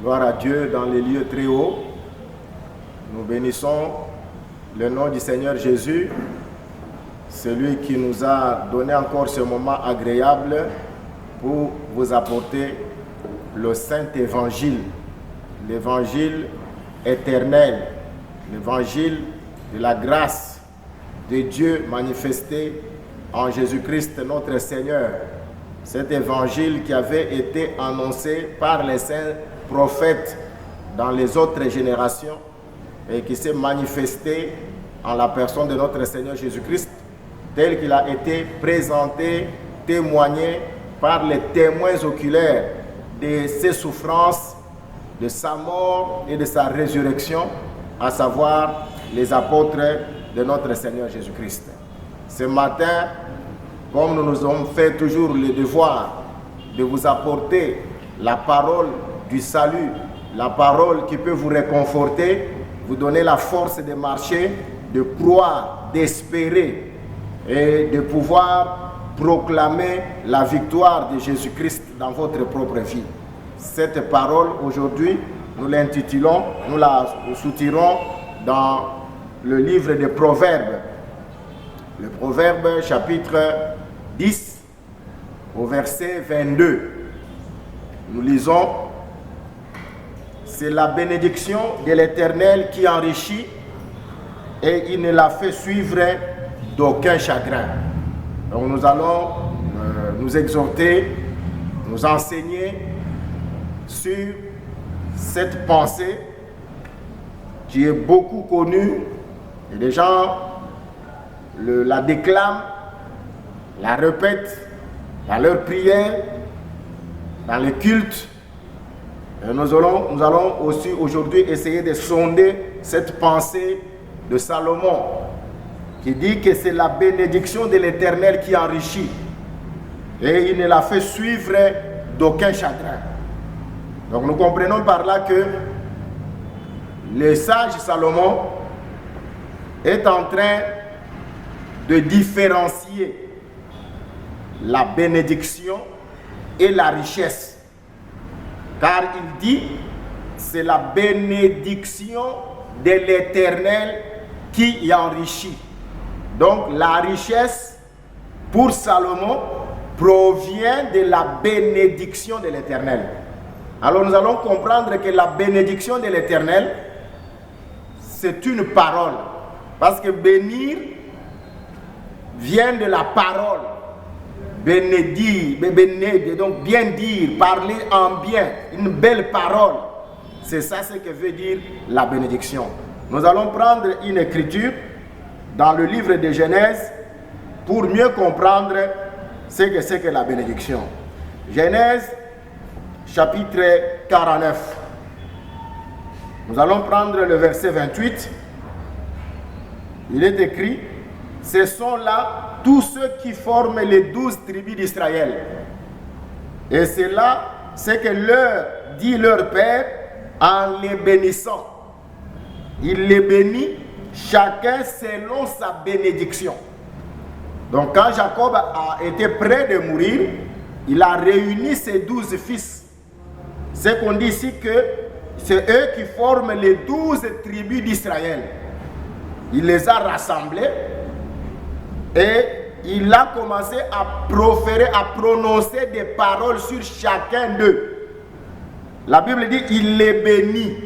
Gloire à Dieu dans les lieux très hauts. Nous bénissons le nom du Seigneur Jésus, celui qui nous a donné encore ce moment agréable pour vous apporter le Saint Évangile, l'évangile éternel, l'évangile de la grâce de Dieu manifestée en Jésus-Christ notre Seigneur. Cet évangile qui avait été annoncé par les saints prophètes dans les autres générations et qui s'est manifesté en la personne de notre Seigneur Jésus-Christ, tel qu'il a été présenté, témoigné par les témoins oculaires de ses souffrances, de sa mort et de sa résurrection, à savoir les apôtres de notre Seigneur Jésus-Christ. Ce matin, comme nous nous avons fait toujours le devoir de vous apporter la parole du salut, la parole qui peut vous réconforter, vous donner la force de marcher, de croire, d'espérer et de pouvoir proclamer la victoire de Jésus-Christ dans votre propre vie. Cette parole, aujourd'hui, nous l'intitulons, nous la soutirons dans le livre des Proverbes. Le Proverbe chapitre 10 au verset 22. Nous lisons: c'est la bénédiction de l'Éternel qui enrichit et il ne la fait suivre d'aucun chagrin. Donc nous allons nous exhorter, nous enseigner sur cette pensée qui est beaucoup connue et les gens la déclament, la répètent dans leurs prières, dans les cultes. Et nous allons aussi aujourd'hui essayer de sonder cette pensée de Salomon qui dit que c'est la bénédiction de l'Éternel qui enrichit et il ne la fait suivre d'aucun chagrin. Donc nous comprenons par là que le sage Salomon est en train de différencier la bénédiction et la richesse. Car il dit, c'est la bénédiction de l'Éternel qui y enrichit. Donc la richesse pour Salomon provient de la bénédiction de l'Éternel. Alors nous allons comprendre que la bénédiction de l'Éternel, c'est une parole. Parce que bénir vient de la parole. Bénédire, donc bien dire, parler en bien, une belle parole. C'est ça ce que veut dire la bénédiction. Nous allons prendre une écriture dans le livre de Genèse pour mieux comprendre ce que c'est que la bénédiction. Genèse chapitre 49. Nous allons prendre le verset 28. Il est écrit: ce sont là tous ceux qui forment les 12 tribus d'Israël. Et c'est là ce que leur dit leur Père en les bénissant. Il les bénit, chacun selon sa bénédiction. Donc quand Jacob a été près de mourir, il a réuni ses 12 fils. C'est qu'on dit ici que c'est eux qui forment les 12 tribus d'Israël. Il les a rassemblés et il a commencé à proférer, à prononcer des paroles sur chacun d'eux. La Bible dit il les bénit.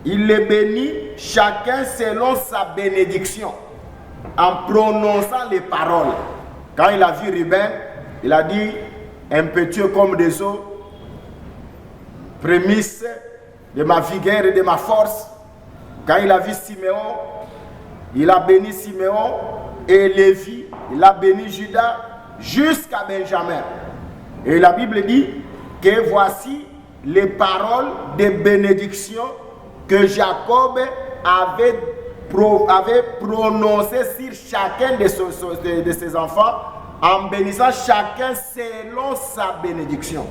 Il les bénit chacun selon sa bénédiction, en prononçant les paroles. Quand il a vu Ruben, il a dit: impétueux comme des eaux, prémisse de ma vigueur et de ma force. Quand il a vu Siméon, il a béni Siméon et Lévi, il a béni Judas jusqu'à Benjamin. Et la Bible dit que voici les paroles de bénédiction que Jacob avait prononcées sur chacun de ses enfants, en bénissant chacun selon sa bénédiction.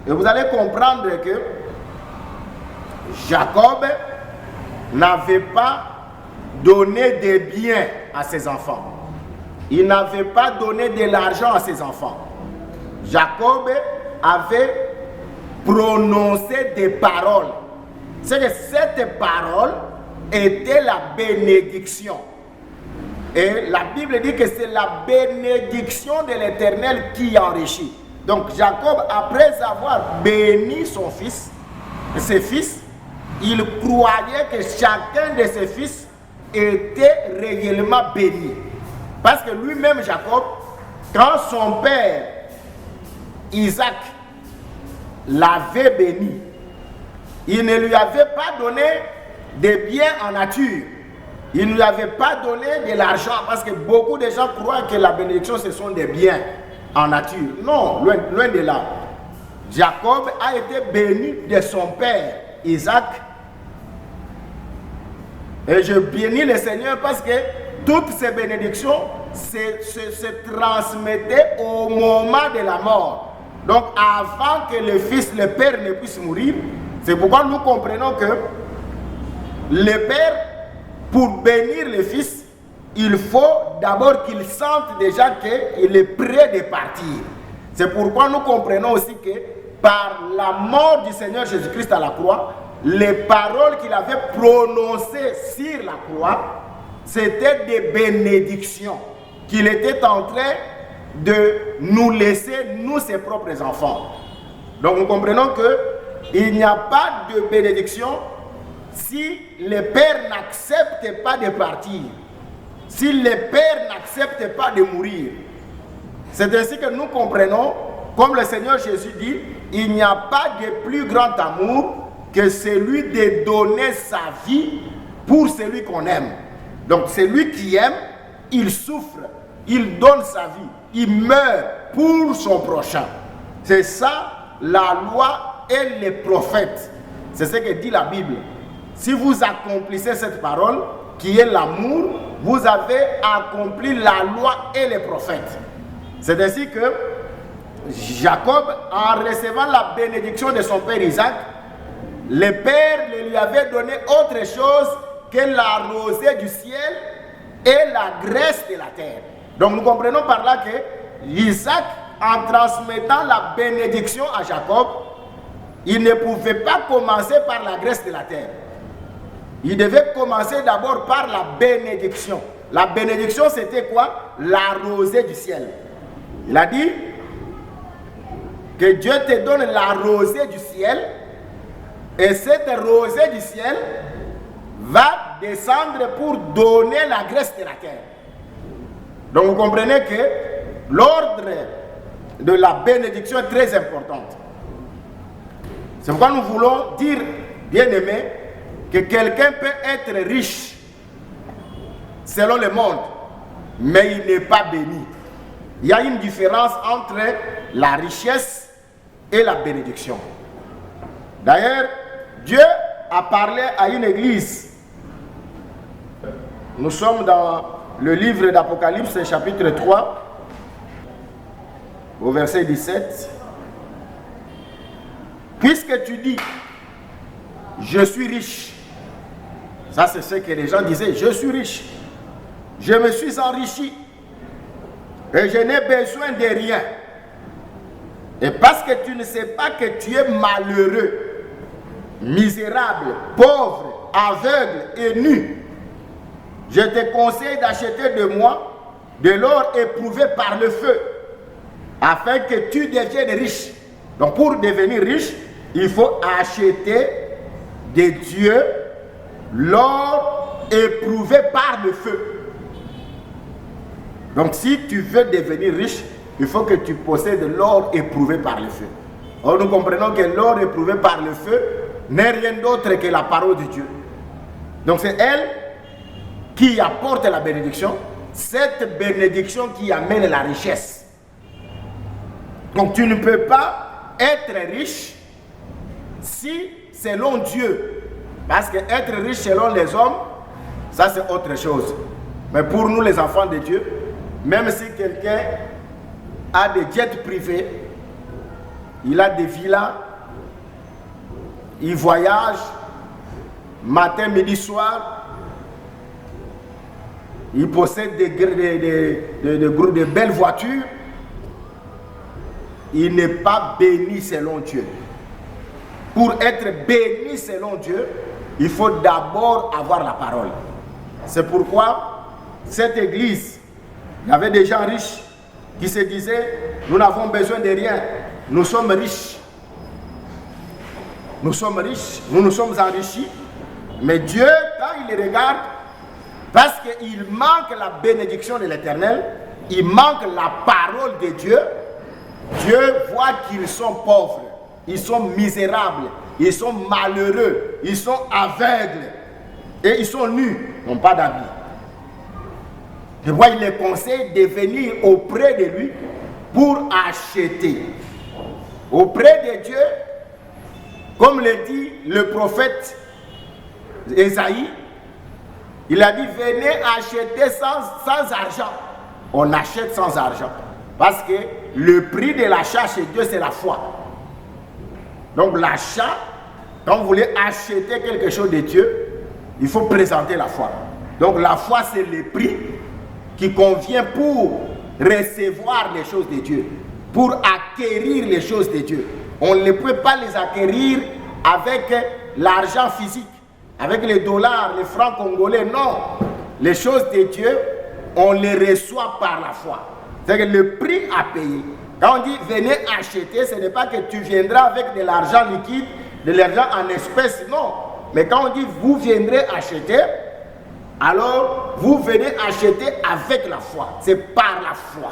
Et vous allez comprendre que Jacob n'avait pas donné des biens à ses enfants. Il n'avait pas donné de l'argent à ses enfants. Jacob avait prononcer des paroles. C'est que cette parole était la bénédiction. Et la Bible dit que c'est la bénédiction de l'Éternel qui enrichit. Donc Jacob, après avoir béni ses fils, il croyait que chacun de ses fils était réellement béni. Parce que lui-même, Jacob, quand son père Isaac l'avait béni, il ne lui avait pas donné des biens en nature. Il ne lui avait pas donné de l'argent, parce que beaucoup de gens croient que la bénédiction, ce sont des biens en nature. Non, loin de là. Jacob a été béni de son père Isaac. Et je bénis le Seigneur parce que toutes ces bénédictions se transmettaient au moment de la mort. Donc avant que le père ne puisse mourir, c'est pourquoi nous comprenons que le père, pour bénir le fils, il faut d'abord qu'il sente déjà qu'il est prêt de partir. C'est pourquoi nous comprenons aussi que par la mort du Seigneur Jésus-Christ à la croix, les paroles qu'il avait prononcées sur la croix, c'était des bénédictions qu'il était en train de nous laisser, nous, ses propres enfants. Donc nous comprenons qu'il n'y a pas de bénédiction si le père n'accepte pas de partir, si le père n'accepte pas de mourir. C'est ainsi que nous comprenons, comme le Seigneur Jésus dit, il n'y a pas de plus grand amour que celui de donner sa vie pour celui qu'on aime. Donc celui qui aime, il souffre, il donne sa vie, il meurt pour son prochain. C'est ça la loi et les prophètes. C'est ce que dit la Bible. Si vous accomplissez cette parole, qui est l'amour, vous avez accompli la loi et les prophètes. C'est ainsi que Jacob, en recevant la bénédiction de son père Isaac, le père lui avait donné autre chose que la rosée du ciel et la graisse de la terre. Donc nous comprenons par là que Isaac, en transmettant la bénédiction à Jacob, il ne pouvait pas commencer par la graisse de la terre. Il devait commencer d'abord par la bénédiction. La bénédiction, c'était quoi? La rosée du ciel. Il a dit que Dieu te donne la rosée du ciel, et cette rosée du ciel va descendre pour donner la graisse de la terre. Donc vous comprenez que l'ordre de la bénédiction est très important. C'est pourquoi nous voulons dire, bien-aimés, que quelqu'un peut être riche selon le monde, mais il n'est pas béni. Il y a une différence entre la richesse et la bénédiction. D'ailleurs, Dieu a parlé à une église. Nous sommes dans le livre d'Apocalypse, chapitre 3, au verset 17. Puisque tu dis, je suis riche. Ça, c'est ce que les gens disaient. Je suis riche. Je me suis enrichi. Et je n'ai besoin de rien. Et parce que tu ne sais pas que tu es malheureux, misérable, pauvre, aveugle et nu, je te conseille d'acheter de moi de l'or éprouvé par le feu, afin que tu deviennes riche. Donc pour devenir riche, il faut acheter de Dieu l'or éprouvé par le feu. Donc si tu veux devenir riche, il faut que tu possèdes l'or éprouvé par le feu. Or nous comprenons que l'or éprouvé par le feu n'est rien d'autre que la parole de Dieu. Donc c'est elle qui apporte la bénédiction, cette bénédiction qui amène la richesse. Donc tu ne peux pas être riche si selon Dieu, parce que être riche selon les hommes, ça c'est autre chose. Mais pour nous les enfants de Dieu, même si quelqu'un a des jets privés, il a des villas, il voyage matin, midi, soir, il possède de belles voitures, il n'est pas béni selon Dieu. pour être béni selon Dieu, il faut d'abord avoir la parole. C'est pourquoi cette église, il y avait des gens riches qui se disaient, nous n'avons besoin de rien, nous sommes riches. Nous sommes riches, nous nous sommes enrichis, mais Dieu, quand il les regarde, parce qu'il manque la bénédiction de l'Éternel, il manque la parole de Dieu, Dieu voit qu'ils sont pauvres, ils sont misérables, ils sont malheureux, ils sont aveugles, et ils sont nus, n'ont pas d'habits. Je vois, il les conseille de venir auprès de lui pour acheter. Auprès de Dieu, comme le dit le prophète Ésaïe, il a dit, venez acheter sans argent. On achète sans argent. Parce que le prix de l'achat chez Dieu, c'est la foi. Donc l'achat, quand vous voulez acheter quelque chose de Dieu, il faut présenter la foi. Donc la foi, c'est le prix qui convient pour recevoir les choses de Dieu, pour acquérir les choses de Dieu. On ne peut pas les acquérir avec l'argent physique, avec les dollars, les francs congolais, non. Les choses de Dieu, on les reçoit par la foi. C'est-à-dire que le prix à payer. Quand on dit venez acheter, ce n'est pas que tu viendras avec de l'argent liquide, de l'argent en espèces, non. Mais quand on dit vous viendrez acheter, alors vous venez acheter avec la foi. C'est par la foi.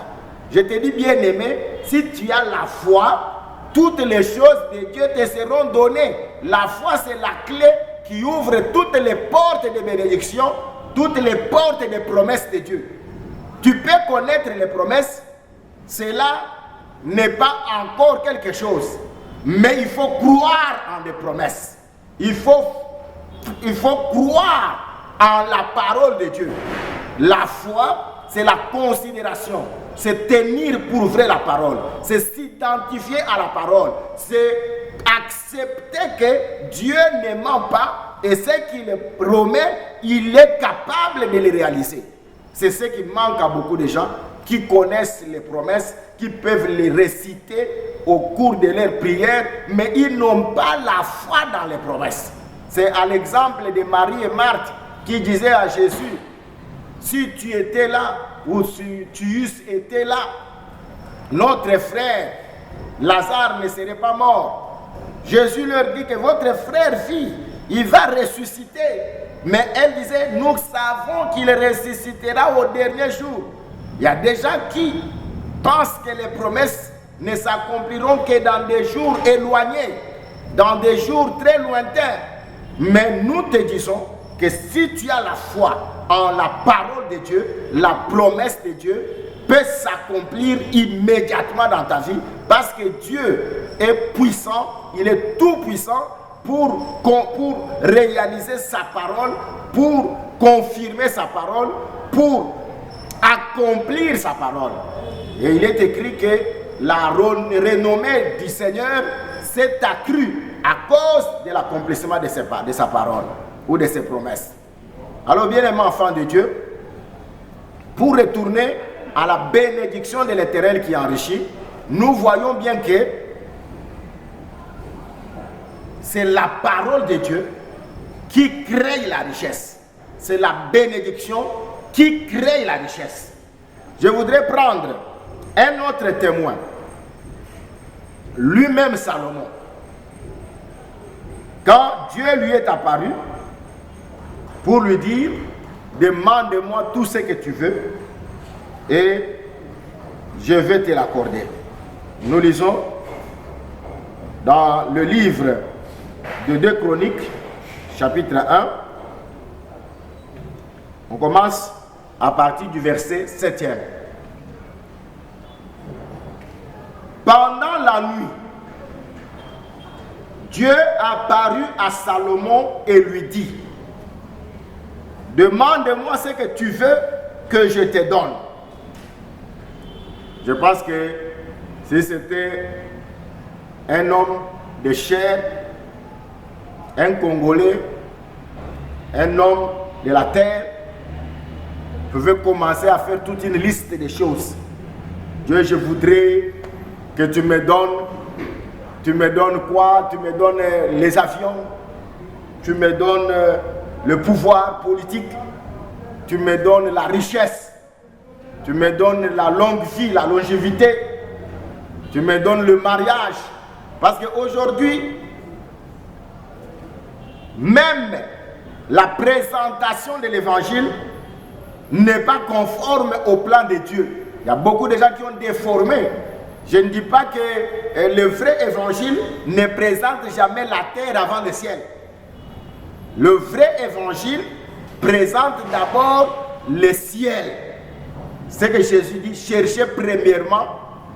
Je te dis bien aimé, si tu as la foi, toutes les choses de Dieu te seront données. La foi, c'est la clé qui ouvre toutes les portes de bénédiction, toutes les portes des promesses de Dieu. Tu peux connaître les promesses, cela n'est pas encore quelque chose, mais il faut croire en des promesses. Il faut croire en la parole de Dieu. La foi, c'est la considération, c'est tenir pour vrai la parole, c'est s'identifier à la parole, c'est accepter que Dieu ne ment pas et ce qu'il promet, il est capable de les réaliser. C'est ce qui manque à beaucoup de gens qui connaissent les promesses, qui peuvent les réciter au cours de leurs prières, mais ils n'ont pas la foi dans les promesses. C'est à l'exemple de Marie et Marthe qui disaient à Jésus, si tu étais là, ou si tu eusses été là, notre frère Lazare ne serait pas mort. Jésus leur dit que votre frère vit, il va ressusciter. Mais elle disait, nous savons qu'il ressuscitera au dernier jour. Il y a des gens qui pensent que les promesses ne s'accompliront que dans des jours éloignés, dans des jours très lointains. Mais nous te disons que si tu as la foi en la parole de Dieu, la promesse de Dieu peut s'accomplir immédiatement dans ta vie parce que Dieu est puissant, il est tout puissant pour réaliser sa parole, pour confirmer sa parole, pour accomplir sa parole. Et il est écrit que la renommée du Seigneur s'est accrue à cause de l'accomplissement de sa parole ou de ses promesses. Alors, bien-aimés enfants de Dieu, pour retourner à la bénédiction de l'Éternel qui enrichit, nous voyons bien que c'est la parole de Dieu qui crée la richesse. C'est la bénédiction qui crée la richesse. Je voudrais prendre un autre témoin. Lui-même Salomon. Quand Dieu lui est apparu pour lui dire, demande-moi tout ce que tu veux et je vais te l'accorder. Nous lisons dans le livre de 2 Chroniques, chapitre 1, on commence à partir du verset 7e. Pendant la nuit, Dieu apparut à Salomon et lui dit, demande-moi ce que tu veux que je te donne. Je pense que si c'était un homme de chair, un Congolais, un homme de la terre, pouvait commencer à faire toute une liste de choses. Dieu, je voudrais que tu me donnes tu me donnes quoi? Tu me donnes les avions, tu me donnes le pouvoir politique, tu me donnes la richesse, tu me donnes la longue vie, la longévité, tu me donnes le mariage. Parce qu'aujourd'hui, même la présentation de l'évangile n'est pas conforme au plan de Dieu. Il y a beaucoup de gens qui ont déformé. Je ne dis pas que le vrai évangile ne présente jamais la terre avant le ciel. Le vrai évangile présente d'abord le ciel. C'est que Jésus dit, cherchez premièrement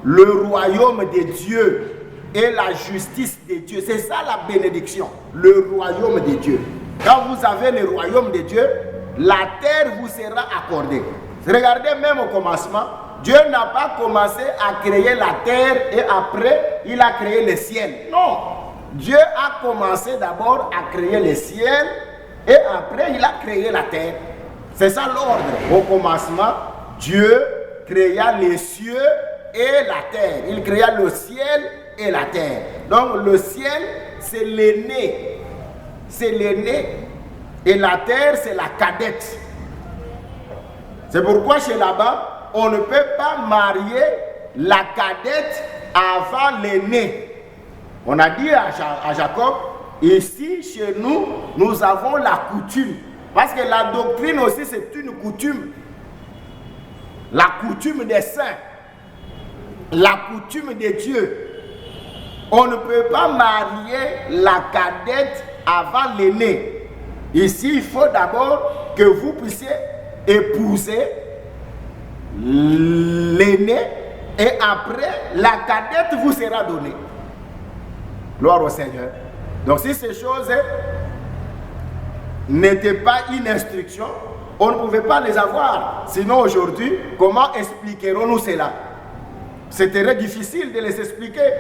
le royaume de Dieu et la justice de Dieu. C'est ça la bénédiction, le royaume de Dieu. Quand vous avez le royaume de Dieu, la terre vous sera accordée. Regardez même au commencement, Dieu n'a pas commencé à créer la terre et après il a créé le ciel. Non, Dieu a commencé d'abord à créer le ciel et après il a créé la terre. C'est ça l'ordre. Au commencement, Dieu créa les cieux et la terre. Il créa le ciel et la terre. Donc le ciel, c'est l'aîné. C'est l'aîné. Et la terre, c'est la cadette. C'est pourquoi chez là-bas, on ne peut pas marier la cadette avant l'aîné. On a dit à Jacob, ici, chez nous, nous avons la coutume. Parce que la doctrine aussi, c'est une coutume. La coutume des saints. La coutume de Dieu. On ne peut pas marier la cadette avant l'aîné. Ici, il faut d'abord que vous puissiez épouser l'aîné et après, la cadette vous sera donnée. Gloire au Seigneur. Donc, si ces choses n'étaient pas une instruction, on ne pouvait pas les avoir. Sinon, aujourd'hui, comment expliquerons-nous cela? C'est très difficile de les expliquer.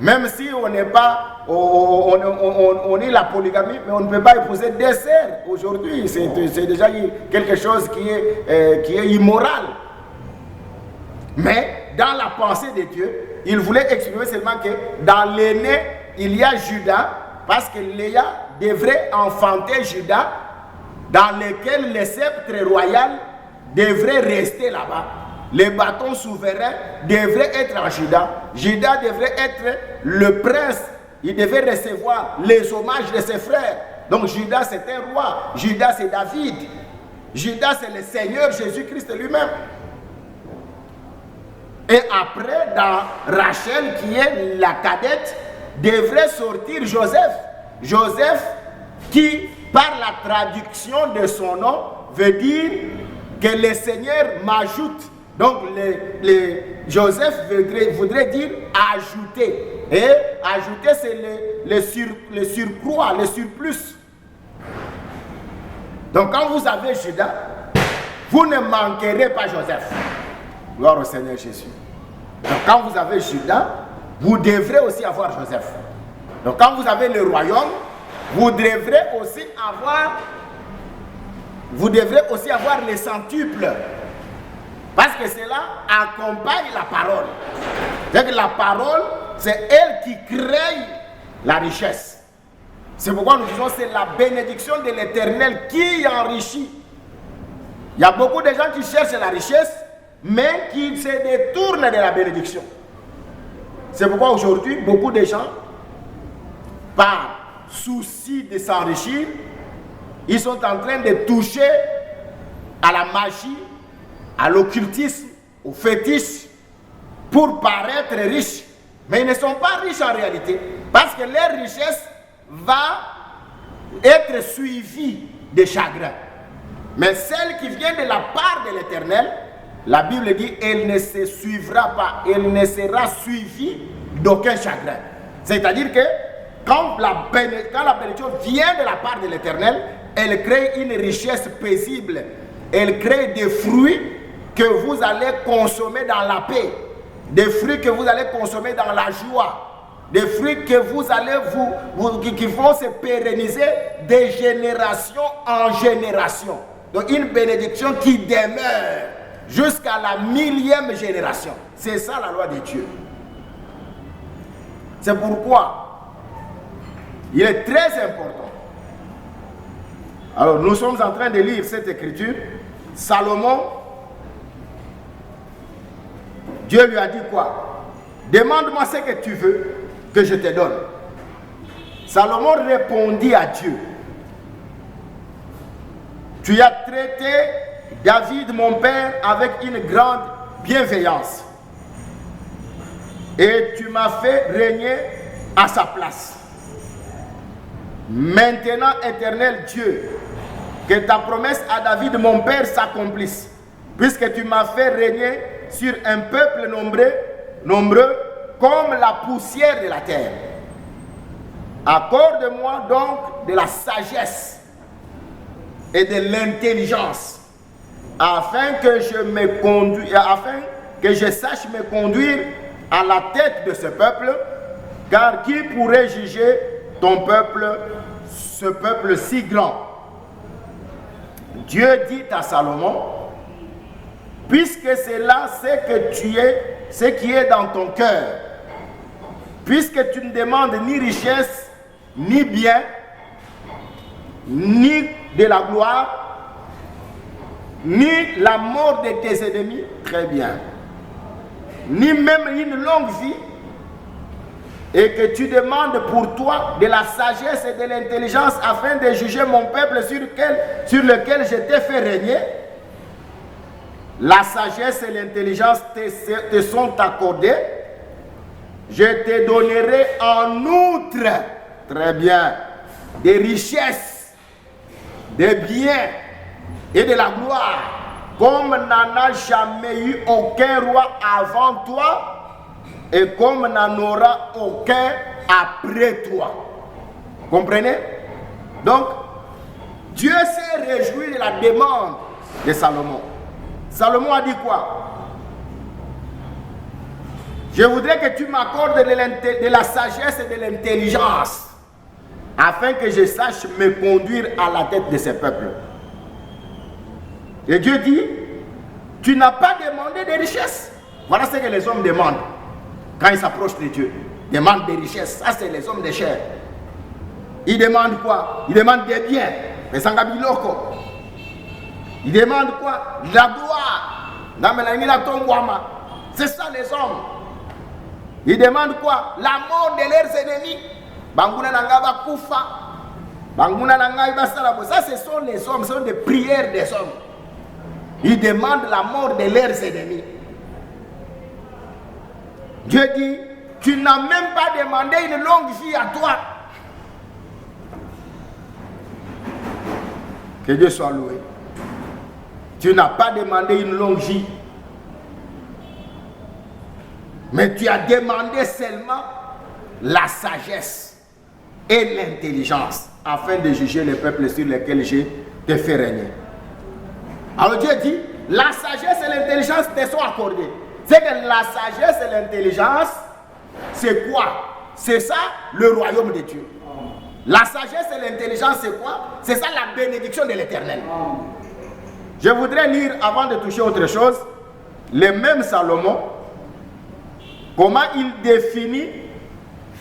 Même si on n'est pas, on est la polygamie, mais on ne peut pas épouser des sœurs. Aujourd'hui, c'est déjà quelque chose qui est immoral. Mais dans la pensée de Dieu, il voulait exprimer seulement que dans l'aîné, il y a Judas, parce que Léa devrait enfanter Judas, dans lequel le sceptre royal devrait rester là-bas. Les bâtons souverains devraient être à Judas. Judas devrait être le prince. Il devait recevoir les hommages de ses frères. Donc Judas c'est un roi. Judas c'est David. Judas c'est le Seigneur Jésus-Christ lui-même. Et après, dans Rachel, qui est la cadette, devrait sortir Joseph. Joseph qui, par la traduction de son nom, veut dire que le Seigneur m'ajoute. Donc, Joseph voudrait dire ajouter. Et ajouter, c'est le surcroît, le surplus. Donc, quand vous avez Judas, vous ne manquerez pas Joseph. Gloire au Seigneur Jésus. Donc, quand vous avez Judas, vous devrez aussi avoir Joseph. Donc, quand vous avez le royaume, vous devrez aussi avoir les centuples. Parce que cela accompagne la parole. C'est que la parole, c'est elle qui crée la richesse. C'est pourquoi nous disons que c'est la bénédiction de l'Éternel qui enrichit. Il y a beaucoup de gens qui cherchent la richesse, mais qui se détournent de la bénédiction. C'est pourquoi aujourd'hui, beaucoup de gens, par souci de s'enrichir, ils sont en train de toucher à la magie, à l'occultisme, au fétiche, pour paraître riches. Mais ils ne sont pas riches en réalité, parce que leur richesse va être suivie de chagrin. Mais celle qui vient de la part de l'Éternel, la Bible dit, elle ne se suivra pas, elle ne sera suivie d'aucun chagrin. C'est-à-dire que quand la bénédiction vient de la part de l'Éternel, elle crée une richesse paisible. Elle crée des fruits que vous allez consommer dans la paix, des fruits que vous allez consommer dans la joie, des fruits que vous allez qui vont se pérenniser de génération en génération. Donc une bénédiction qui demeure jusqu'à la 1000e génération. C'est ça la loi de Dieu. C'est pourquoi il est très important. Alors, nous sommes en train de lire cette écriture. Salomon, Dieu lui a dit quoi? Demande-moi ce que tu veux que je te donne. Salomon répondit à Dieu. Tu as traité David, mon père, avec une grande bienveillance. Et tu m'as fait régner à sa place. Maintenant, éternel Dieu, que ta promesse à David, mon père, s'accomplisse. Puisque tu m'as fait régner sur un peuple nombreux comme la poussière de la terre. Accorde-moi donc de la sagesse et de l'intelligence, afin que je sache me conduire à la tête de ce peuple, car qui pourrait juger ton peuple, ce peuple si grand? Dieu dit à Salomon, puisque c'est là ce qui est dans ton cœur, puisque tu ne demandes ni richesse, ni bien, ni de la gloire, ni la mort de tes ennemis, très bien, ni même une longue vie, et que tu demandes pour toi de la sagesse et de l'intelligence afin de juger mon peuple sur lequel je t'ai fait régner, la sagesse et l'intelligence te sont accordées. Je te donnerai en outre, très bien, des richesses, des biens et de la gloire, comme n'en a jamais eu aucun roi avant toi, et comme n'en aura aucun après toi. Comprenez? Donc, Dieu s'est réjoui de la demande de Salomon. Salomon a dit quoi? Je voudrais que tu m'accordes de la sagesse et de l'intelligence, afin que je sache me conduire à la tête de ce peuple. Et Dieu dit, tu n'as pas demandé de richesses. Voilà ce que les hommes demandent quand ils s'approchent de Dieu. Ils demandent des richesses. Ça, c'est les hommes de chair. Ils demandent quoi? Ils demandent des biens. Les sangabiloko. Ils demandent quoi? La gloire. C'est ça les hommes. Ils demandent quoi? La mort de leurs ennemis. Ça, ce sont les hommes. Ce sont des prières des hommes. Ils demandent la mort de leurs ennemis. Dieu dit, tu n'as même pas demandé une longue vie à toi. Que Dieu soit loué. Tu n'as pas demandé une longue vie. Mais tu as demandé seulement la sagesse et l'intelligence afin de juger les peuples sur lesquels je te fais régner. Alors Dieu dit, la sagesse et l'intelligence te sont accordées. C'est que la sagesse et l'intelligence, c'est quoi? C'est ça le royaume de Dieu. La sagesse et l'intelligence, c'est quoi? C'est ça la bénédiction de l'Éternel. Je voudrais lire, avant de toucher autre chose, le même Salomon, comment il définit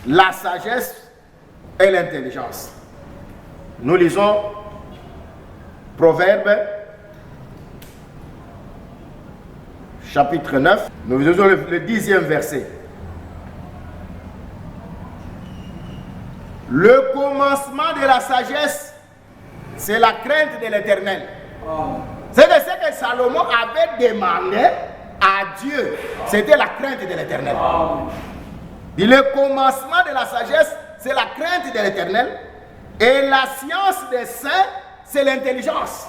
la sagesse et l'intelligence. Nous lisons Proverbes, chapitre 9, nous lisons le 10e verset. Le commencement de la sagesse, c'est la crainte de l'Éternel. C'est ce que Salomon avait demandé à Dieu. C'était la crainte de l'Éternel. Et le commencement de la sagesse, c'est la crainte de l'Éternel. Et la science des saints, c'est l'intelligence.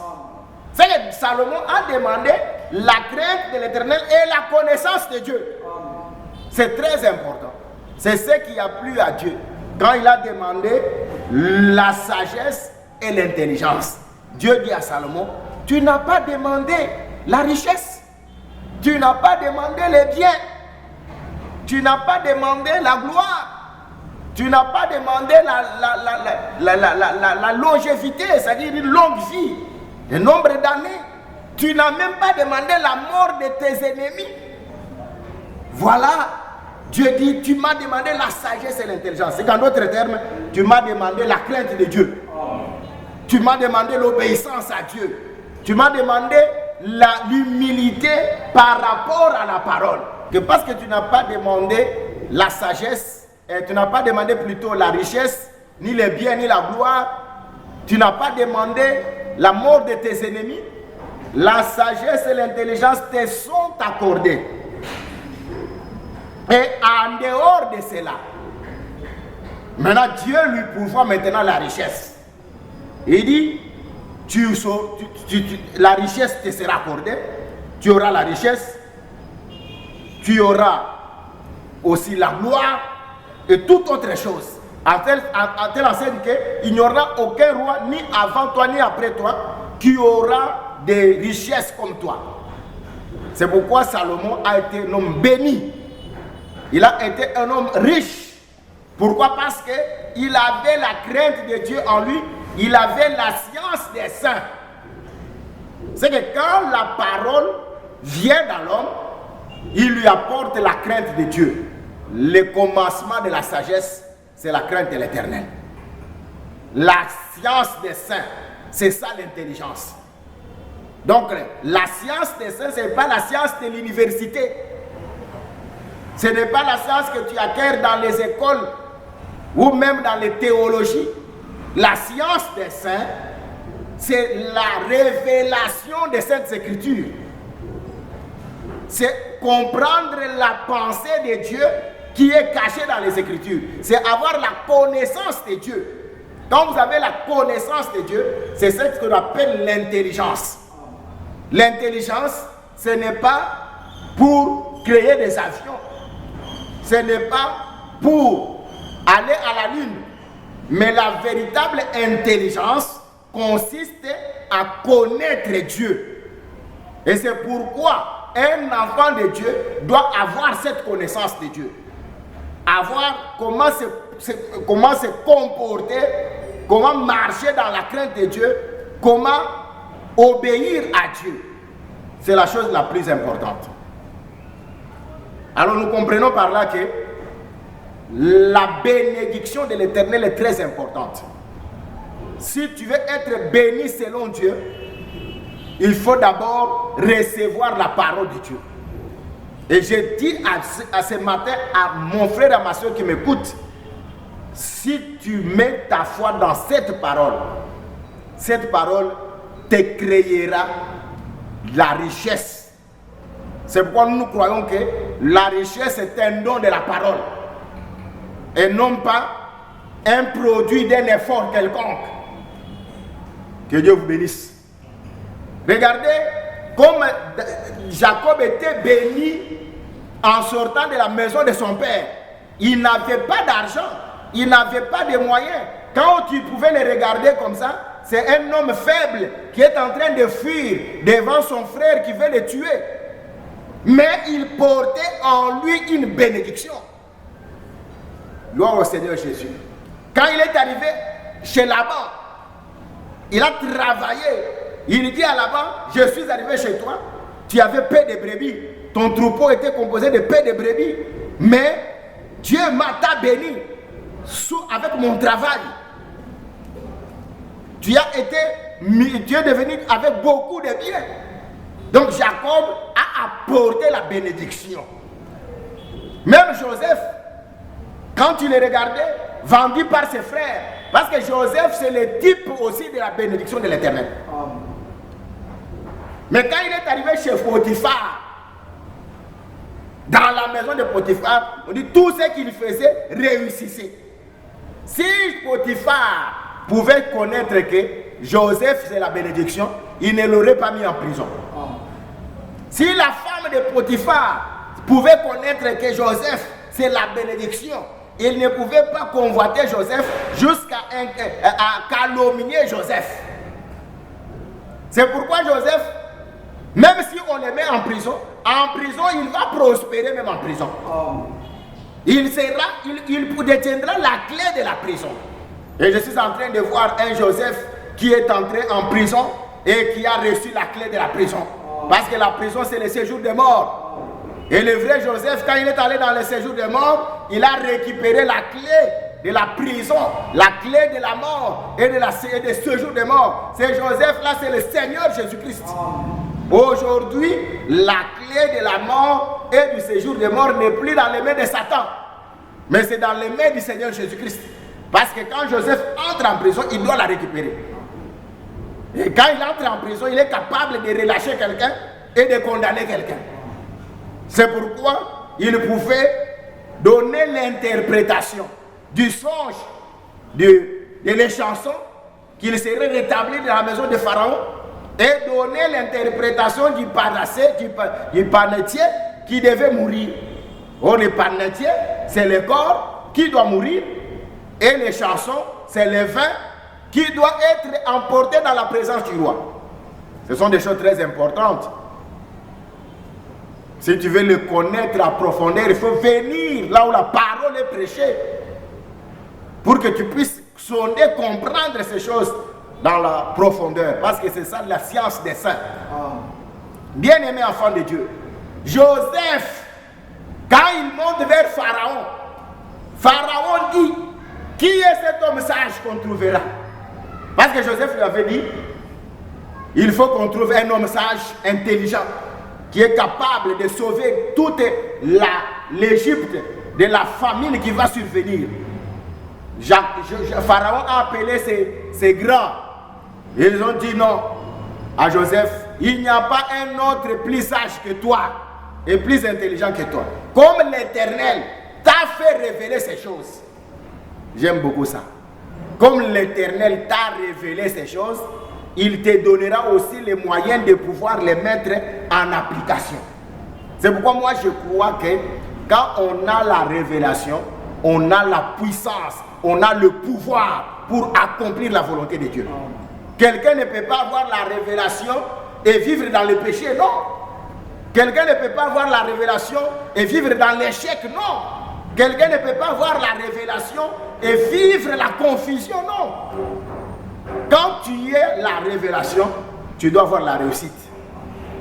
C'est que Salomon a demandé la crainte de l'Éternel et la connaissance de Dieu. C'est très important. C'est ce qui a plu à Dieu quand il a demandé la sagesse et l'intelligence. Dieu dit à Salomon, tu n'as pas demandé la richesse, tu n'as pas demandé les biens, tu n'as pas demandé la gloire, tu n'as pas demandé la longévité, c'est-à-dire une longue vie, le nombre d'années. Tu n'as même pas demandé la mort de tes ennemis. Voilà Dieu dit, tu m'as demandé la sagesse et l'intelligence. C'est qu'en d'autres termes, tu m'as demandé la crainte de Dieu. Tu m'as demandé l'obéissance à Dieu. Tu m'as demandé l'humilité par rapport à la parole. Que parce que tu n'as pas demandé la sagesse, et tu n'as pas demandé plutôt la richesse, ni les biens, ni la gloire, tu n'as pas demandé la mort de tes ennemis, la sagesse et l'intelligence te sont accordées. Et en dehors de cela, maintenant Dieu lui pourvoit maintenant la richesse. Il dit, la richesse te sera accordée, tu auras la richesse, tu auras aussi la gloire et toute autre chose. En telle enseigne qu'il n'y aura aucun roi, ni avant toi, ni après toi, qui aura des richesses comme toi. C'est pourquoi Salomon a été un homme béni. Il a été un homme riche. Pourquoi? Parce qu'il avait la crainte de Dieu en lui. Il avait la science des saints. C'est que quand la parole vient dans l'homme, il lui apporte la crainte de Dieu. Le commencement de la sagesse, c'est la crainte de l'Éternel. La science des saints, c'est ça l'intelligence. Donc, la science des saints, ce n'est pas la science de l'université. Ce n'est pas la science que tu acquiers dans les écoles ou même dans les théologies. La science des saints, c'est la révélation des Saintes Écritures. C'est comprendre la pensée de Dieu qui est cachée dans les Écritures. C'est avoir la connaissance de Dieu. Quand vous avez la connaissance de Dieu, c'est ce qu'on appelle l'intelligence. L'intelligence, ce n'est pas pour créer des avions. Ce n'est pas pour aller à la lune. Mais la véritable intelligence consiste à connaître Dieu. Et c'est pourquoi un enfant de Dieu doit avoir cette connaissance de Dieu. Avoir comment se comporter, comment marcher dans la crainte de Dieu, comment obéir à Dieu. C'est la chose la plus importante. Alors nous comprenons par là que la bénédiction de l'Éternel est très importante. Si tu veux être béni selon Dieu, il faut d'abord recevoir la parole de Dieu. Et je dis à ce matin à mon frère et à ma soeur qui m'écoutent, si tu mets ta foi dans cette parole te créera la richesse. C'est pourquoi nous croyons que la richesse est un don de la parole et non pas un produit d'un effort quelconque. Que Dieu vous bénisse. Regardez comme Jacob était béni en sortant de la maison de son père. Il n'avait pas d'argent, il n'avait pas de moyens. Quand tu pouvais le regarder comme ça, c'est un homme faible qui est en train de fuir devant son frère qui veut le tuer. Mais il portait en lui une bénédiction. Gloire au Seigneur Jésus. Quand il est arrivé chez Laban, il a travaillé. Il dit à Laban, je suis arrivé chez toi, tu avais paix de brebis. Ton troupeau était composé de paix de brebis. Mais Dieu m'a béni avec mon travail. Tu es devenu avec beaucoup de biens. Donc Jacob a apporté la bénédiction. Même Joseph, quand tu le regardais, vendu par ses frères, parce que Joseph c'est le type aussi de la bénédiction de l'Éternel. Mais quand il est arrivé chez Potiphar, dans la maison de Potiphar, on dit tout ce qu'il faisait réussissait. Si Potiphar pouvait connaître que Joseph c'est la bénédiction, il ne l'aurait pas mis en prison. Si la femme de Potiphar pouvait connaître que Joseph c'est la bénédiction, il ne pouvait pas convoiter Joseph jusqu'à calomnier Joseph. C'est pourquoi Joseph, même si on le met en prison il va prospérer même en prison. Il détiendra la clé de la prison. Et je suis en train de voir un Joseph qui est entré en prison et qui a reçu la clé de la prison. Parce que la prison c'est le séjour des morts. Et le vrai Joseph, quand il est allé dans le séjour des morts, il a récupéré la clé de la prison, la clé de la mort et des séjours des morts. C'est Joseph-là, c'est le Seigneur Jésus-Christ. Aujourd'hui, la clé de la mort et du séjour des morts n'est plus dans les mains de Satan, mais c'est dans les mains du Seigneur Jésus-Christ. Parce que quand Joseph entre en prison, il doit la récupérer. Et quand il entre en prison, il est capable de relâcher quelqu'un et de condamner quelqu'un. C'est pourquoi il pouvait donner l'interprétation du songe de les chansons, qu'il serait rétabli dans la maison de Pharaon, et donner l'interprétation du panetier qui devait mourir. Or, le panetier, c'est le corps qui doit mourir, et les chansons, c'est le vin qui doit être emporté dans la présence du roi. Ce sont des choses très importantes. Si tu veux le connaître à profondeur, il faut venir là où la parole est prêchée, pour que tu puisses sonder, comprendre ces choses dans la profondeur, parce que c'est ça la science des saints. Bien-aimé enfant de Dieu, Joseph, quand il monte vers Pharaon, Pharaon dit: qui est cet homme sage qu'on trouvera? Parce que Joseph lui avait dit: il faut qu'on trouve un homme sage, intelligent, qui est capable de sauver toute l'Égypte de la famine qui va survenir. Pharaon a appelé ses grands. Ils ont dit non à Joseph: il n'y a pas un autre plus sage que toi et plus intelligent que toi. Comme l'Éternel t'a fait révéler ces choses. J'aime beaucoup ça. Comme l'Éternel t'a révélé ces choses, il te donnera aussi les moyens de pouvoir les mettre en application. C'est pourquoi moi je crois que quand on a la révélation, on a la puissance, on a le pouvoir pour accomplir la volonté de Dieu. Quelqu'un ne peut pas avoir la révélation et vivre dans le péché, non. Quelqu'un ne peut pas avoir la révélation et vivre dans l'échec, non. Quelqu'un ne peut pas avoir la révélation et vivre la confusion, non. Quand tu es la révélation, tu dois avoir la réussite.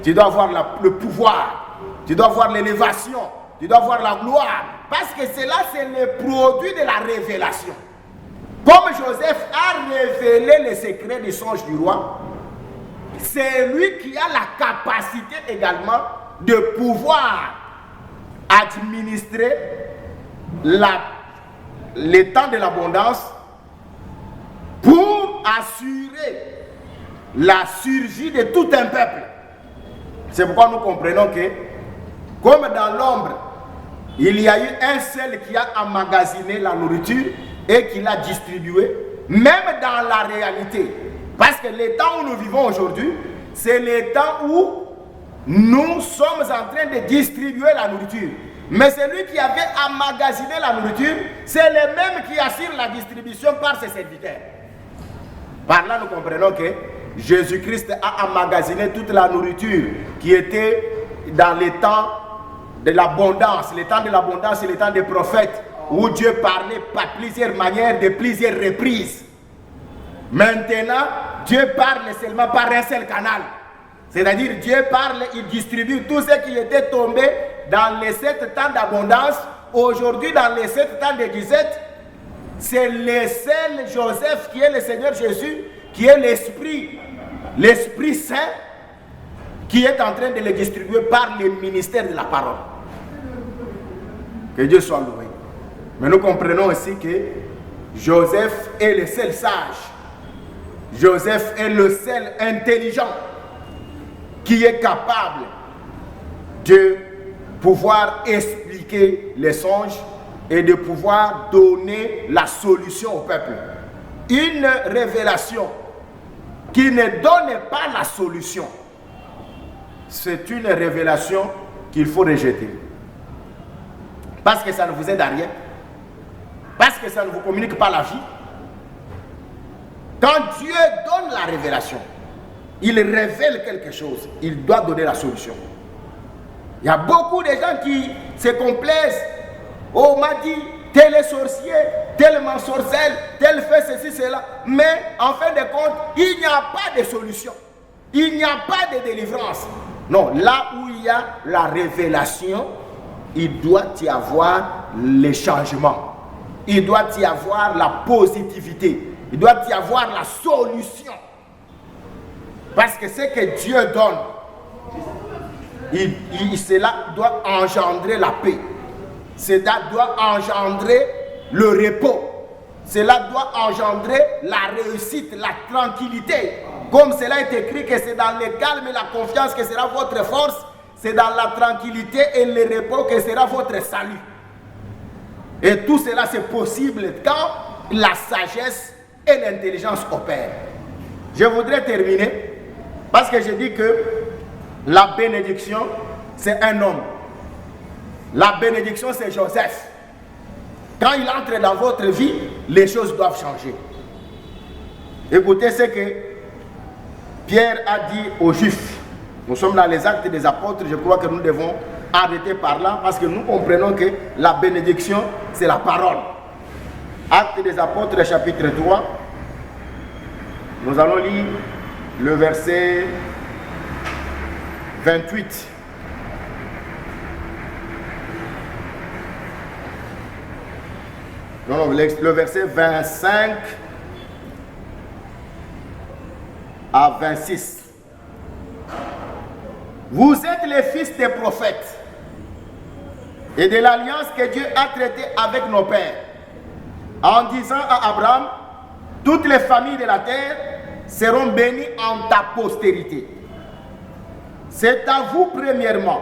Tu dois avoir le pouvoir. Tu dois avoir l'élévation. Tu dois avoir la gloire. Parce que cela, c'est le produit de la révélation. Comme Joseph a révélé les secrets du songe du roi, c'est lui qui a la capacité également de pouvoir administrer les temps de l'abondance pour assurer la survie de tout un peuple. C'est pourquoi nous comprenons que, comme dans l'ombre, il y a eu un seul qui a emmagasiné la nourriture et qui l'a distribuée, même dans la réalité. Parce que les temps où nous vivons aujourd'hui, c'est les temps où nous sommes en train de distribuer la nourriture. Mais celui qui avait emmagasiné la nourriture, c'est le même qui assure la distribution par ses serviteurs. Par là, nous comprenons que Jésus-Christ a emmagasiné toute la nourriture qui était dans les temps de l'abondance. Le temps de l'abondance, c'est le temps des prophètes, où Dieu parlait par plusieurs manières, de plusieurs reprises. Maintenant, Dieu parle seulement par un seul canal. C'est-à-dire, Dieu parle, il distribue tout ce qui était tombé dans les 7 temps d'abondance. Aujourd'hui, dans les 7 temps de disette, c'est le seul Joseph qui est le Seigneur Jésus, qui est l'Esprit Saint, qui est en train de le distribuer par le ministère de la parole. Que Dieu soit loué. Mais nous comprenons aussi que Joseph est le seul sage. Joseph est le seul intelligent qui est capable de pouvoir expliquer les songes et de pouvoir donner la solution au peuple. Une révélation qui ne donne pas la solution, c'est une révélation qu'il faut rejeter. Parce que ça ne vous aide à rien. Parce que ça ne vous communique pas la vie. Quand Dieu donne la révélation, il révèle quelque chose, il doit donner la solution. Il y a beaucoup de gens qui se complaisent. Oh, on m'a dit, tel est sorcier, tel m'ensorcelle, tel fait ceci, cela. Mais en fin de compte, il n'y a pas de solution. Il n'y a pas de délivrance. Non, là où il y a la révélation, il doit y avoir les changements. Il doit y avoir la positivité. Il doit y avoir la solution. Parce que ce que Dieu donne, cela doit engendrer la paix. Cela doit engendrer le repos. Cela doit engendrer la réussite, la tranquillité. Comme cela est écrit que c'est dans le calme et la confiance que sera votre force. C'est dans la tranquillité et le repos que sera votre salut. Et tout cela c'est possible quand la sagesse et l'intelligence opèrent. Je voudrais terminer parce que je dis que la bénédiction c'est un homme. La bénédiction c'est Joseph. Quand il entre dans votre vie, les choses doivent changer. Écoutez ce que Pierre a dit aux Juifs. Nous sommes dans les Actes des Apôtres. Je crois que nous devons arrêter par là parce que nous comprenons que la bénédiction, c'est la parole. Actes des Apôtres, chapitre 3. Nous allons lire le verset 28. Non, le verset 25 à 26. Vous êtes les fils des prophètes et de l'alliance que Dieu a traitée avec nos pères, en disant à Abraham, toutes les familles de la terre seront bénies en ta postérité. C'est à vous premièrement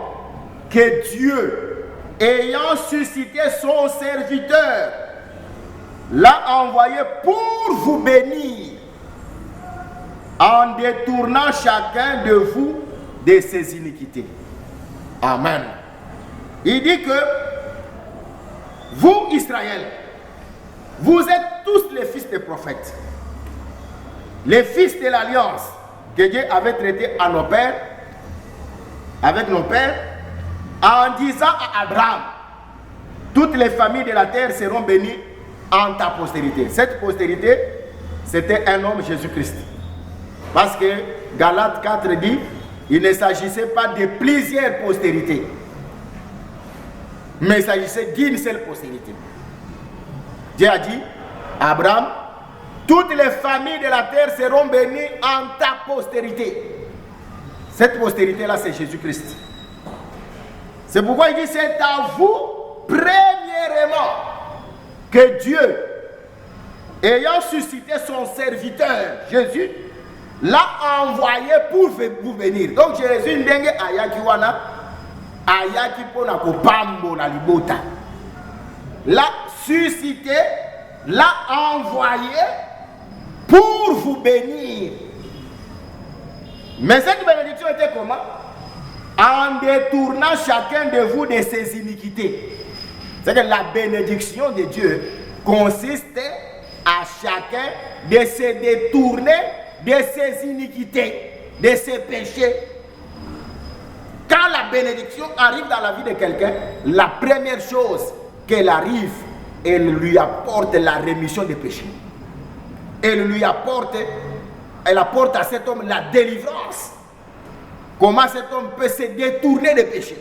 que Dieu, ayant suscité son serviteur, l'a envoyé pour vous bénir, en détournant chacun de vous de ses iniquités. Amen. Il dit que vous, Israël, vous êtes tous les fils des prophètes, les fils de l'alliance que Dieu avait traité à nos pères, avec nos pères, en disant à Abraham, toutes les familles de la terre seront bénies en ta postérité. Cette postérité, c'était un homme, Jésus-Christ. Parce que Galates 4 dit, il ne s'agissait pas de plusieurs postérités, mais il s'agissait d'une seule postérité. Dieu a dit, Abraham, toutes les familles de la terre seront bénies en ta postérité. Cette postérité-là, c'est Jésus-Christ. C'est pourquoi il dit, c'est à vous, premièrement, que Dieu, ayant suscité son serviteur, Jésus, l'a envoyé pour vous bénir. Donc Jésus ndenge ayaki wana ayaki pona kopambo na libota. L'a suscité, l'a envoyé pour vous bénir. Mais cette bénédiction était comment? En détournant chacun de vous de ses iniquités. C'est que la bénédiction de Dieu consiste à chacun de se détourner de ses iniquités, de ses péchés. Quand la bénédiction arrive dans la vie de quelqu'un, la première chose qu'elle arrive, elle lui apporte la rémission des péchés. Elle apporte à cet homme la délivrance. Comment cet homme peut se détourner des péchés?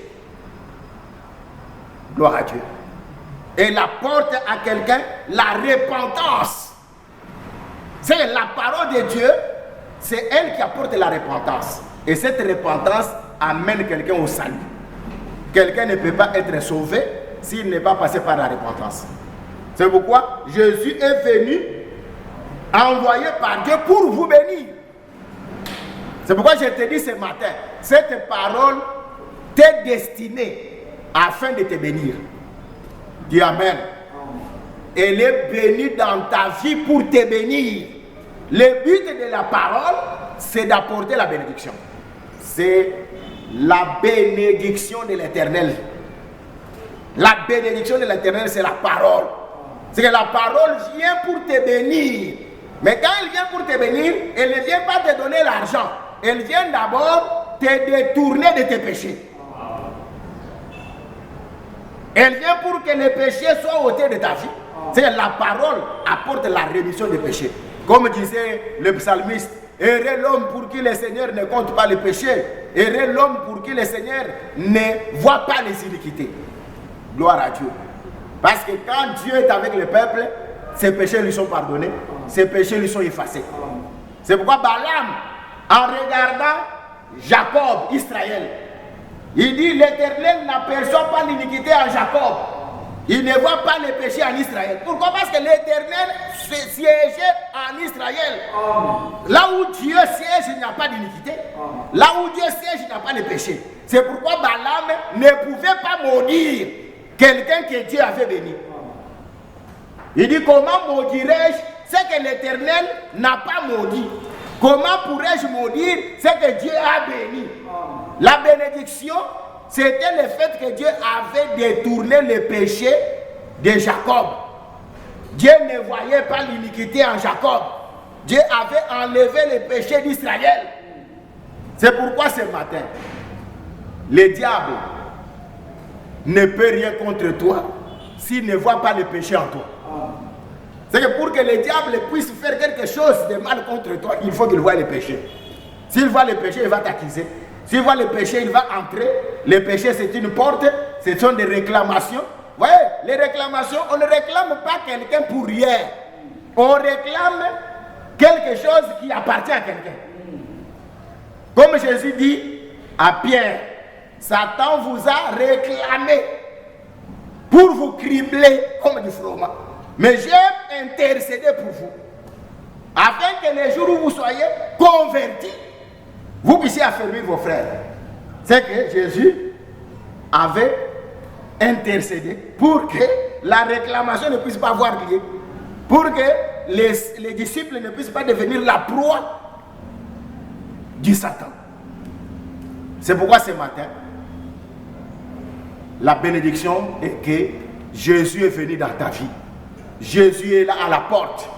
Gloire à Dieu. Elle apporte à quelqu'un la repentance. C'est la parole de Dieu, c'est elle qui apporte la repentance. Et cette repentance amène quelqu'un au salut. Quelqu'un ne peut pas être sauvé s'il n'est pas passé par la repentance. C'est pourquoi Jésus est venu, envoyé par Dieu pour vous bénir. C'est pourquoi je te dis ce matin, cette parole t'est destinée afin de te bénir. Dis Amen. Elle est bénie dans ta vie pour te bénir. Le but de la parole, c'est d'apporter la bénédiction. C'est la bénédiction de l'Éternel. La bénédiction de l'Éternel, c'est la parole. C'est que la parole vient pour te bénir. Mais quand elle vient pour te bénir, elle ne vient pas te donner l'argent. Elle vient d'abord te détourner de tes péchés. Elle vient pour que les péchés soient ôtés de ta vie. C'est la parole apporte la rémission des péchés. Comme disait le psalmiste, Heureux l'homme pour qui le Seigneur ne compte pas les péchés. Heureux l'homme pour qui le Seigneur ne voit pas les iniquités. Gloire à Dieu. Parce que quand Dieu est avec le peuple, ses péchés lui sont pardonnés, ses péchés lui sont effacés. C'est pourquoi Balaam, en regardant Jacob, Israël, il dit l'Éternel n'aperçoit pas l'iniquité en Jacob. Il ne voit pas les péchés en Israël. Pourquoi? Parce que l'Éternel siégeait en Israël. Là où Dieu siège, il n'y a pas d'iniquité. Là où Dieu siège, il n'y a pas de péché. C'est pourquoi Balaam ne pouvait pas maudire quelqu'un que Dieu avait béni. Il dit, comment maudirais-je ce que l'Éternel n'a pas maudit? Comment pourrais-je maudire ce que Dieu a béni? La bénédiction, c'était le fait que Dieu avait détourné le péché de Jacob. Dieu ne voyait pas l'iniquité en Jacob. Dieu avait enlevé le péché d'Israël. C'est pourquoi ce matin, le diable ne peut rien contre toi s'il ne voit pas le péché en toi. C'est que pour que le diable puisse faire quelque chose de mal contre toi, il faut qu'il voie le péché. S'il voit le péché, il va t'accuser. S'il voit le péché, il va entrer. Le péché, c'est une porte. Ce sont des réclamations. Vous voyez, les réclamations, on ne réclame pas quelqu'un pour rien. On réclame quelque chose qui appartient à quelqu'un. Comme Jésus dit à Pierre, Satan vous a réclamé pour vous cribler comme du fromage. Mais j'ai intercédé pour vous, afin que les jours où vous soyez convertis, vous puissiez affermir vos frères. C'est que Jésus avait intercédé pour que la réclamation ne puisse pas avoir lieu, pour que les disciples ne puissent pas devenir la proie du Satan. C'est pourquoi ce matin, la bénédiction est que Jésus est venu dans ta vie. Jésus est là à la porte.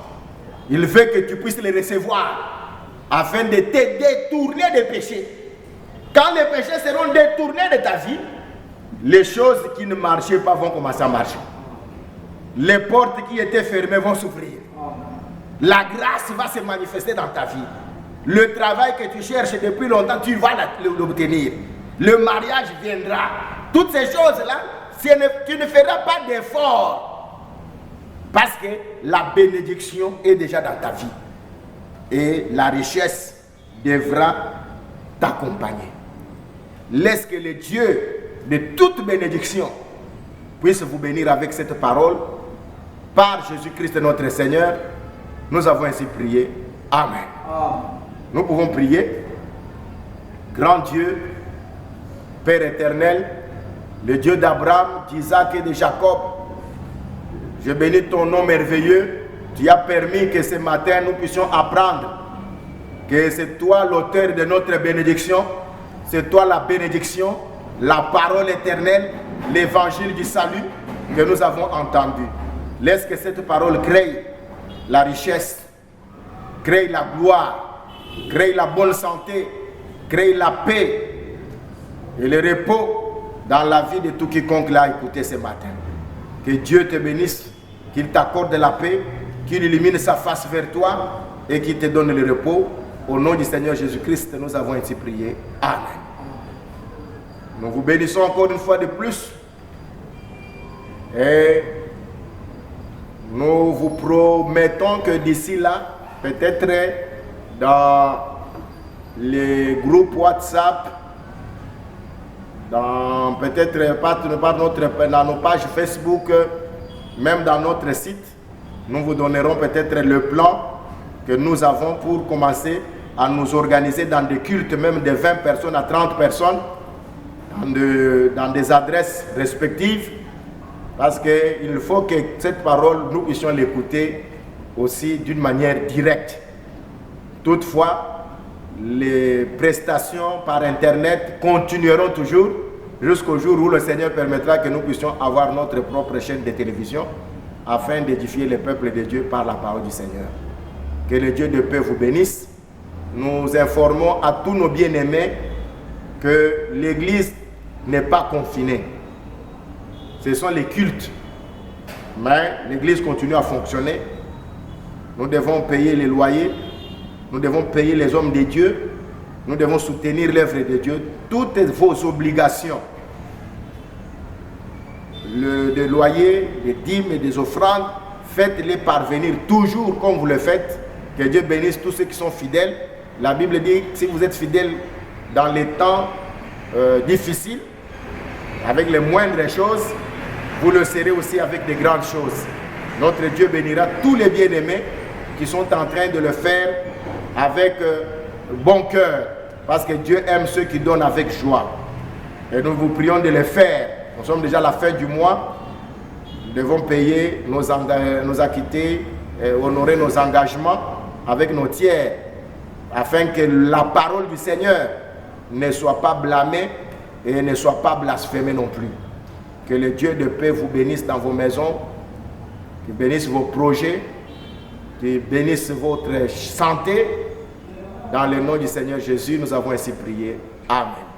Il veut que tu puisses le recevoir afin de te détourner des péchés. Quand les péchés seront détournés de ta vie, les choses qui ne marchaient pas vont commencer à marcher. Les portes qui étaient fermées vont s'ouvrir. La grâce va se manifester dans ta vie. Le travail que tu cherches depuis longtemps, tu vas l'obtenir. Le mariage viendra. Toutes ces choses-là, tu ne feras pas d'effort. Parce que la bénédiction est déjà dans ta vie. Et la richesse devra t'accompagner. Laisse que le Dieu de toute bénédiction puisse vous bénir avec cette parole. Par Jésus-Christ notre Seigneur, nous avons ainsi prié. Amen. Nous pouvons prier. Grand Dieu, Père éternel, le Dieu d'Abraham, d'Isaac et de Jacob, je bénis ton nom merveilleux. Tu as permis que ce matin nous puissions apprendre que c'est toi l'auteur de notre bénédiction. C'est toi la bénédiction, la parole éternelle, l'évangile du salut que nous avons entendu. Laisse que cette parole crée la richesse, crée la gloire, crée la bonne santé, crée la paix et le repos dans la vie de tout quiconque l'a écouté ce matin. Que Dieu te bénisse, qu'il t'accorde la paix, qu'il illumine sa face vers toi et qu'il te donne le repos. Au nom du Seigneur Jésus-Christ, nous avons ainsi prié. Amen. Nous vous bénissons encore une fois de plus. Et nous vous promettons que d'ici là, peut-être dans les groupes WhatsApp, peut-être pas dans nos pages Facebook, même dans notre site, nous vous donnerons peut-être le plan que nous avons pour commencer à nous organiser dans des cultes, même de 20 personnes à 30 personnes, dans des adresses respectives, parce qu'il faut que cette parole, nous puissions l'écouter aussi d'une manière directe. Toutefois, les prestations par Internet continueront toujours jusqu'au jour où le Seigneur permettra que nous puissions avoir notre propre chaîne de télévision afin d'édifier le peuple de Dieu par la parole du Seigneur. Que le Dieu de paix vous bénisse. Nous informons à tous nos bien-aimés que l'Église n'est pas confinée. Ce sont les cultes. Mais l'Église continue à fonctionner. Nous devons payer les loyers. nous devons payer les hommes de Dieu, nous devons soutenir l'œuvre de Dieu. Toutes vos obligations, des loyers, des dîmes et des offrandes, faites-les parvenir toujours comme vous le faites. Que Dieu bénisse tous ceux qui sont fidèles. La Bible dit que si vous êtes fidèles dans les temps difficiles, avec les moindres choses, vous le serez aussi avec des grandes choses. Notre Dieu bénira tous les bien-aimés qui sont en train de le faire avec bon cœur, parce que Dieu aime ceux qui donnent avec joie. Et nous vous prions de le faire. Nous sommes déjà à la fin du mois. Nous devons payer, nous acquitter, honorer nos engagements avec nos tiers, afin que la parole du Seigneur ne soit pas blâmée et ne soit pas blasphémée non plus. Que le Dieu de paix vous bénisse dans vos maisons, qu'il bénisse vos projets, qu'il bénisse votre santé. Dans le nom du Seigneur Jésus, nous avons ainsi prié. Amen.